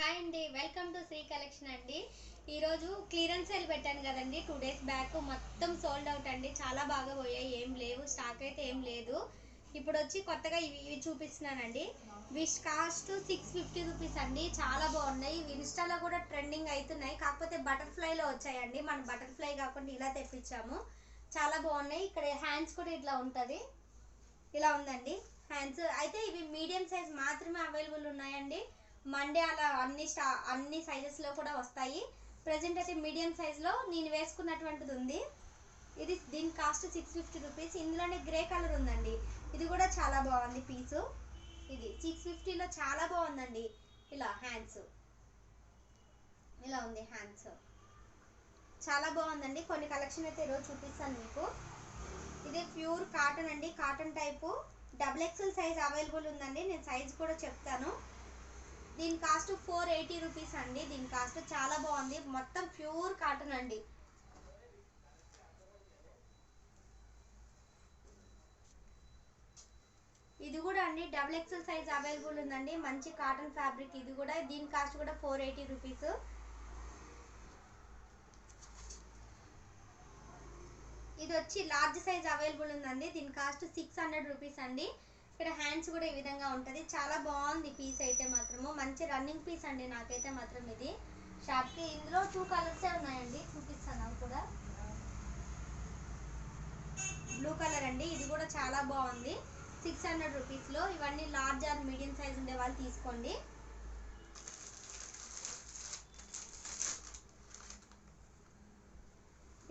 Hi అండి, welcome to Shri collection అండి. ఈరోజు క్లియరెన్స్ సేల్ పెట్టాను కదండి, 2 days బ్యాక్. మొత్తం సోల్డ్ అవుట్ అండి, చాలా బాగా పోయాయి. ఏం లేవు, స్టాక్ అయితే ఏం లేదు. ఇప్పుడు వచ్చి కొత్తగా ఇవి చూపిస్తున్నానండి. విష్ కాస్ట్ 650 రూపీస్ అండి, చాలా బాగున్నాయి. ఇవి ఇన్స్టాలో కూడా ట్రెండింగ్ అవుతున్నాయి. కాకపోతే బటర్ఫ్లైలో వచ్చాయండి, మనం బటర్ఫ్లై కాకుండా ఇలా తెప్పించాము. చాలా బాగున్నాయి. ఇక్కడ హ్యాండ్స్ కూడా ఇట్లా ఉంటుంది, ఇలా ఉందండి హ్యాండ్స్. అయితే ఇవి మీడియం సైజ్ మాత్రమే అవైలబుల్ ఉన్నాయండి. మండే అలా అన్ని సైజెస్లో కూడా వస్తాయి. ప్రజెంట్ అయితే మీడియం సైజ్లో నేను వేసుకున్నటువంటిది ఉంది. దీని కాస్ట్ 650 రూపీస్. ఇందులోనే గ్రే కలర్ ఉందండి, ఇది కూడా చాలా బాగుంది పీసు. ఇది 650లో చాలా బాగుందండి. ఇలా హ్యాండ్స్, ఇలా ఉంది హ్యాండ్స్, చాలా బాగుందండి. కొన్ని కలెక్షన్ అయితే ఈరోజు చూపిస్తాను మీకు. ఇది ప్యూర్ కాటన్ అండి, cotton type. XXL size available ఉందండి, నేను సైజ్ కూడా చెప్తాను. దీని కాస్ట్ 480 రూపీస్ అండి. దీని కాస్ట్ చాలా బాగుంది, మొత్తం ప్యూర్ కాటన్ అండి. ఇది కూడా అండి XXL సైజ్ అవైలబుల్ ఉందండి, మంచి కాటన్ ఫ్యాబ్రిక్. ఇది కూడా, దీని కాస్ట్ కూడా 480 రూపీస్. ఇది వచ్చి లార్జ్ సైజ్ అవైలబుల్ ఉందండి, దీని కాస్ట్ 600 రూపీస్ అండి. ఇక్కడ హ్యాండ్స్ కూడా ఈ విధంగా ఉంటుంది. చాలా బాగుంది పీస్ అయితే మాత్రము, మంచి రన్నింగ్ పీస్ అండి. నాకైతే మాత్రం ఇది షాప్కి. ఇందులో 2 కలర్సే ఉన్నాయండి, చూపిస్తాను అవి కూడా. బ్లూ కలర్ అండి, ఇది కూడా చాలా బాగుంది. 600 రూపీస్లో. ఇవన్నీ లార్జ్ ఆర్ మీడియం సైజ్ ఉండే వాళ్ళు తీసుకోండి.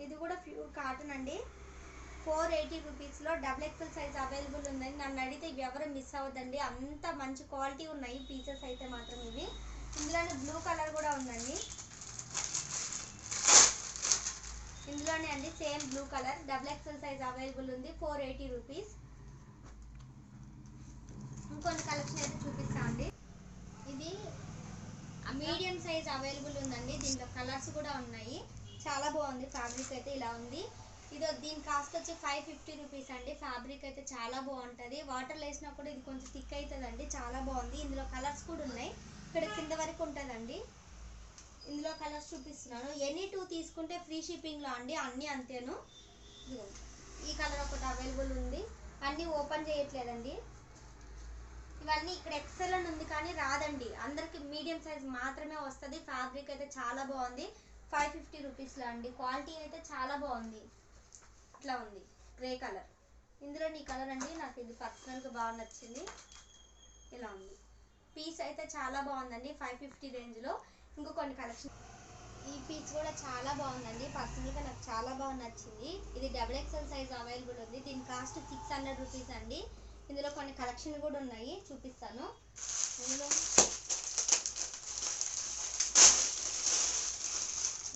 ఇది కూడా ప్యూర్ కాటన్ అండి, 480 రూపీస్లో. XXL సైజ్ అవైలబుల్ ఉందండి. నన్ను అడిగితే ఇవి ఎవరు మిస్ అవ్వదండి, అంత మంచి క్వాలిటీ ఉన్నాయి పీసెస్ అయితే మాత్రం ఇవి. ఇందులోనే బ్లూ కలర్ కూడా ఉందండి, ఇందులోనే అండి same blue colour. XXL size available ఉంది, 480 రూపీస్. ఇంకొన్ని కలెక్షన్ అయితే చూపిస్తా అండి. ఇది మీడియం సైజ్ అవైలబుల్ ఉందండి, దీంట్లో కలర్స్ కూడా ఉన్నాయి. చాలా బాగుంది ఫ్యాబ్రిక్ అయితే, ఇలా ఉంది. దీని కాస్ట్ వచ్చి 550 రూపీస్ అండి. ఫ్యాబ్రిక్ అయితే చాలా బాగుంటుంది, వాటర్లో వేసినా కూడా ఇది కొంచెం థిక్ అవుతుందండి. చాలా బాగుంది. ఇందులో కలర్స్ కూడా ఉన్నాయి, ఇక్కడ కింద వరకు ఉంటుందండి. ఇందులో కలర్స్ చూపిస్తున్నాను. ఎనీ 2 తీసుకుంటే ఫ్రీ షిప్పింగ్లో అండి, అన్నీ అంతేను. ఈ కలర్ ఒకటి అవైలబుల్ ఉంది, అన్నీ ఓపెన్ చేయట్లేదండి. ఇవన్నీ ఇక్కడ ఎక్సెల్ అని ఉంది కానీ రాదండి, అందరికి మీడియం సైజ్ మాత్రమే వస్తుంది. ఫ్యాబ్రిక్ అయితే చాలా బాగుంది, 550 రూపీస్లో అండి. క్వాలిటీ అయితే చాలా బాగుంది. ఇట్లా ఉంది గ్రే కలర్. ఇందులో ఈ కలర్ అండి, నాకు ఇది పర్సనల్గా బాగా నచ్చింది. ఇలా ఉంది పీస్ అయితే చాలా బాగుందండి, 550 రేంజ్లో. ఇంకో కొన్ని కలెక్షన్. ఈ పీస్ కూడా చాలా బాగుందండి, పర్సనల్గా నాకు చాలా బాగా నచ్చింది. ఇది XXL సైజ్ అవైలబుల్ ఉంది, దీని కాస్ట్ 600 రూపీస్ అండి. ఇందులో కొన్ని కలెక్షన్ కూడా ఉన్నాయి, చూపిస్తాను.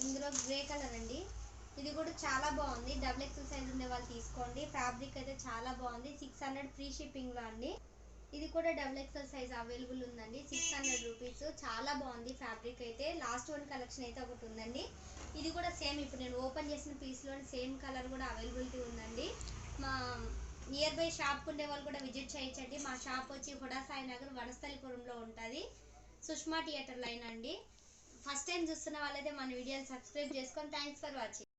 ఇందులో గ్రే కలర్ అండి, ఇది కూడా చాలా బాగుంది. XXL సైజ్ ఉండే వాళ్ళు తీసుకోండి. ఫ్యాబ్రిక్ అయితే చాలా బాగుంది, 600 ఫ్రీ షిప్పింగ్లో అండి. ఇది కూడా XXL సైజ్ అవైలబుల్ ఉందండి, 600 రూపీస్. చాలా బాగుంది ఫ్యాబ్రిక్ అయితే. లాస్ట్ వన్ కలెక్షన్ అయితే ఒకటి ఉందండి, ఇది కూడా సేమ్. ఇప్పుడు నేను ఓపెన్ చేసిన పీస్లో సేమ్ కలర్ కూడా అవైలబిలిటీ ఉందండి. మా నియర్ బై షాప్ ఉండే వాళ్ళు కూడా విజిట్ చేయొచ్చండి. మా షాప్ వచ్చి హుడా సాయి నగర్ వనస్థలిపురంలో ఉంటుంది, సుష్మా థియేటర్ లైన్ అండి. ఫస్ట్ టైం చూస్తున్న వాళ్ళైతే మన వీడియోని సబ్స్క్రైబ్ చేసుకొని. Thanks for watching.